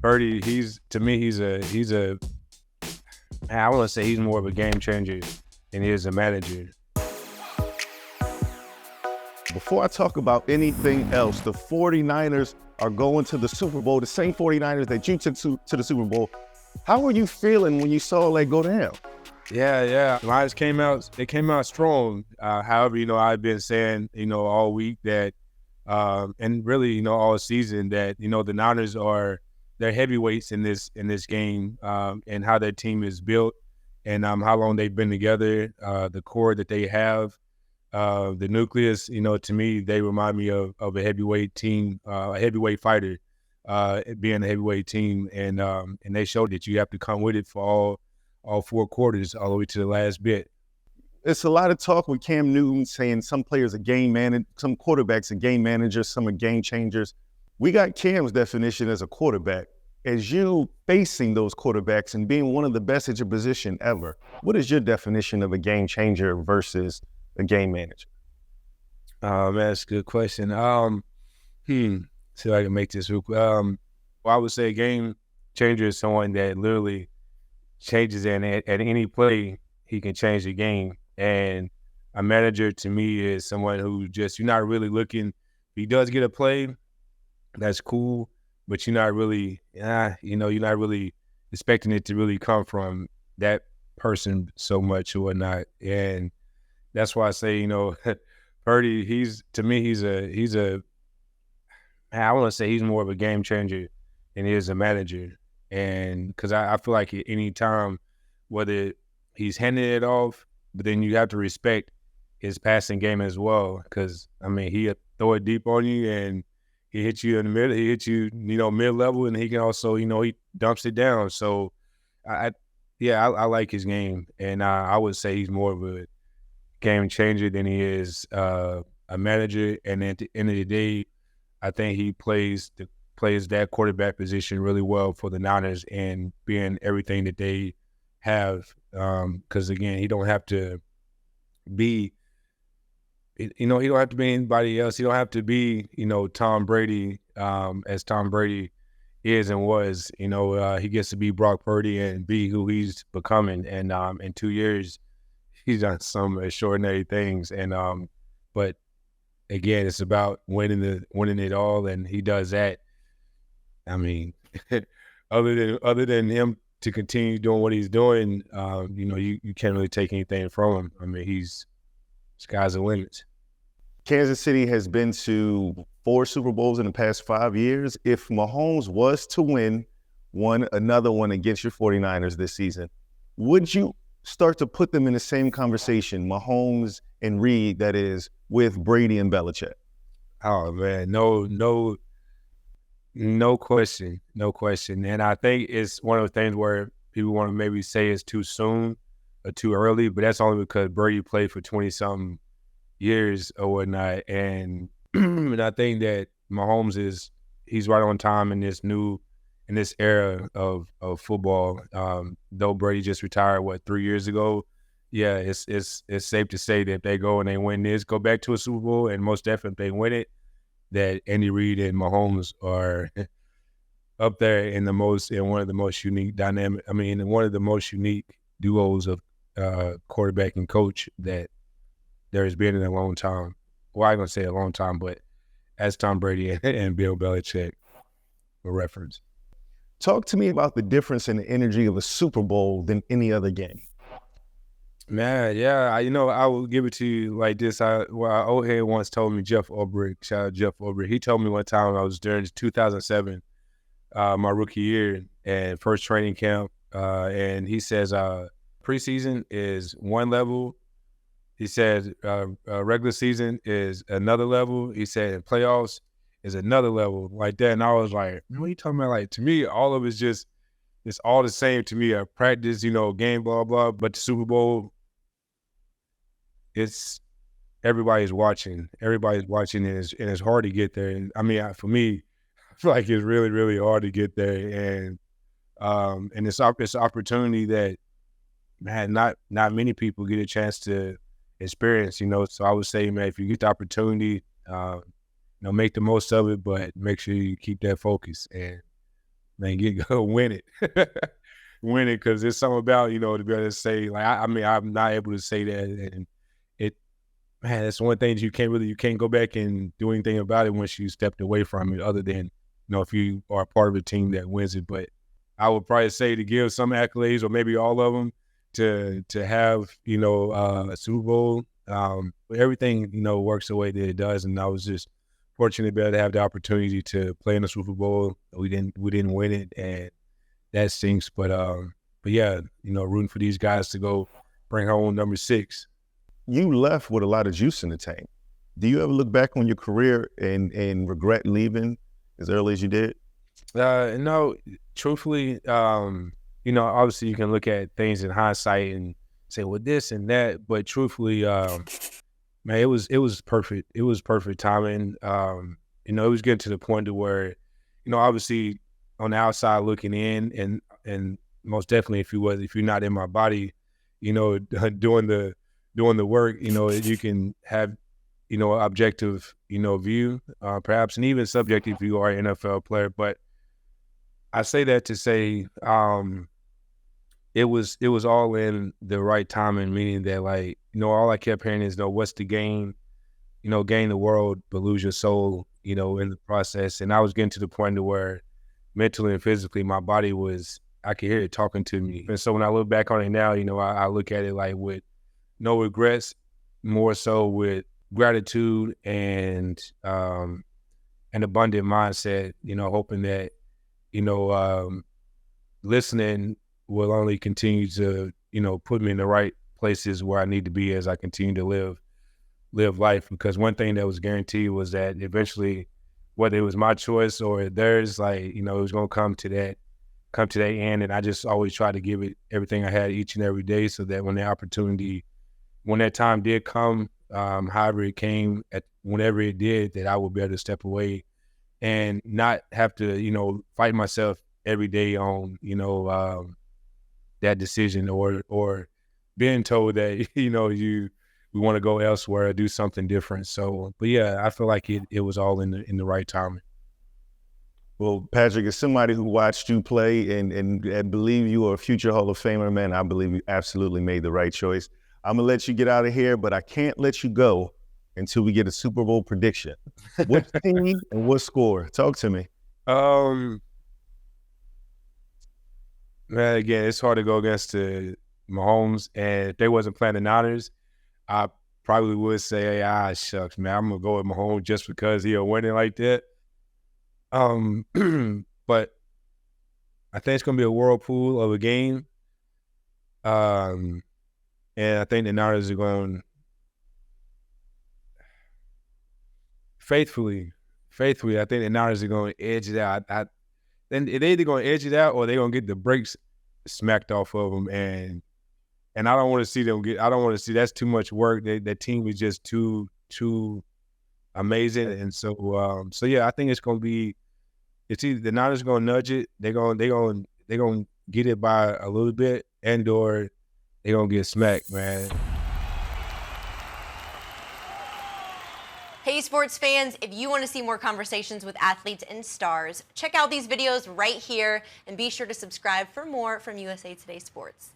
Purdy, to me, I want to say he's more of a game changer than he is a manager. Before I talk about anything else, the 49ers are going to the Super Bowl, the same 49ers that you took to the Super Bowl. How were you feeling when you saw that go down? Yeah. Lions came out strong. However, I've been saying, all week that, and really, all season that, the Niners they're heavyweights in this game, and how their team is built and how long they've been together, the core that they have, the nucleus. To me, they remind me of a heavyweight team, a heavyweight fighter, being a heavyweight team, and they showed that you have to come with it for all four quarters, all the way to the last bit. It's a lot of talk with Cam Newton saying some players are game managers, some quarterbacks are game managers, some are game changers. We got Cam's definition as a quarterback. As you facing those quarterbacks and being one of the best at your position ever, what is your definition of a game changer versus a game manager? Man, that's a good question. See if I can make this real quick. I would say a game changer is someone that literally changes, and at any play, he can change the game. And a manager, to me, is someone who you're not really looking. If he does get a play, that's cool, but you're not really, you're not really expecting it to really come from that person so much or whatnot. And that's why I say, Purdy, I want to say he's more of a game changer than he is a manager. And because I feel like at any time, whether he's handing it off, but then you have to respect his passing game as well. Because, he'll throw it deep on you, and he hits you in the middle. He hits you, mid-level, and he can also, he dumps it down. So, I like his game. And I would say he's more of a game changer than he is a manager. And at the end of the day, I think he plays that quarterback position really well for the Niners, and being everything that they have. Because again, he don't have to be, he don't have to be anybody else. He don't have to be, Tom Brady, as Tom Brady is and was. He gets to be Brock Purdy and be who he's becoming. And in 2 years, he's done some extraordinary things. And but again, it's about winning it all, and he does that. Other than him to continue doing what he's doing, you can't really take anything from him. Sky's the limit. Kansas City has been to 4 Super Bowls in the past 5 years. If Mahomes was to win another one against your 49ers this season, would you start to put them in the same conversation, Mahomes and Reed, that is, with Brady and Belichick? Oh, man, no question. And I think it's one of the things where people want to maybe say it's too soon or too early, but that's only because Brady played for 20-something years or whatnot. And I think that Mahomes he's right on time in this era of football. Though Brady just retired, 3 years ago? Yeah, it's safe to say that if they go and they win this, go back to a Super Bowl, and most definitely if they win it, that Andy Reid and Mahomes are up there in one of the most unique one of the most unique duos of quarterback and coach that there has been in a long time. Well, I'm going to say a long time, but as Tom Brady and Bill Belichick for reference. Talk to me about the difference in the energy of a Super Bowl than any other game. Man, yeah, I will give it to you like this. Old head once told me, Jeff Ulbrich, shout out Jeff Ulbrich. He told me one time I was during 2007, my rookie year and first training camp, and he says preseason is one level. He said regular season is another level. He said playoffs is another level, like that. And I was like, what are you talking about? Like, to me, all of it's all the same to me. Practice, game, blah, blah. But the Super Bowl, everybody's watching. Everybody's watching, and it's hard to get there. And for me, I feel like it's really, really hard to get there. And it's an opportunity that, man, not many people get a chance to experience, So I would say, man, if you get the opportunity, make the most of it, but make sure you keep that focus and man, go win it. Win it, because there's something about, to be able to say, like, I mean, I'm not able to say that. And it, man, it's one thing you can't go back and do anything about it once you stepped away from it, other than, if you are part of a team that wins it. But I would probably say to give some accolades, or maybe all of them, to have, a Super Bowl. Everything, works the way that it does. And I was just fortunate to be able to have the opportunity to play in the Super Bowl. We didn't win it, and that stinks. But yeah, rooting for these guys to go bring home number 6. You left with a lot of juice in the tank. Do you ever look back on your career and regret leaving as early as you did? No, truthfully, obviously you can look at things in hindsight and say, well, this and that, but truthfully, man, it was perfect. It was perfect timing. It was getting to the point to where, obviously on the outside looking in, and most definitely if you're not in my body, doing the work, you can have, objective, view, perhaps, and even subjective if you are an NFL player. But I say that to say, it was all in the right timing, meaning that, like, all I kept hearing is, what's the gain? Gain the world, but lose your soul, in the process. And I was getting to the point to where mentally and physically, my body I could hear it talking to me. And so when I look back on it now, I look at it like with no regrets, more so with gratitude and an abundant mindset, hoping that, listening will only continue to, put me in the right places where I need to be as I continue to live life. Because one thing that was guaranteed was that eventually, whether it was my choice or theirs, like, it was going to come to that end. And I just always try to give it everything I had each and every day, so that when that time did come, however it came, whenever it did, that I would be able to step away and not have to, fight myself every day on, that decision, or being told that, we want to go elsewhere or do something different. So, but yeah, I feel like it was all in the right timing. Well, Patrick, as somebody who watched you play and believe you are a future Hall of Famer, man, I believe you absolutely made the right choice. I'm going to let you get out of here, but I can't let you go until we get a Super Bowl prediction. What team and what score? Talk to me. Man, again, it's hard to go against Mahomes, and if they wasn't playing the Niners, I probably would say, shucks, man, I'm going to go with Mahomes just because he'll win it like that. But I think it's going to be a whirlpool of a game. And I think the Niners are going faithfully. I think the Niners are going to edge it out. Then they're either going to edge it out or they're going to get the brakes smacked off of them. And I don't want to see them I don't want to see, that's too much work. That team is just too amazing. And so, yeah, I think it's either the Niners are going to nudge it. They're going to get it by a little bit, and/or they're going to get smacked, man. Hey, sports fans, if you want to see more conversations with athletes and stars, check out these videos right here, and be sure to subscribe for more from USA Today Sports.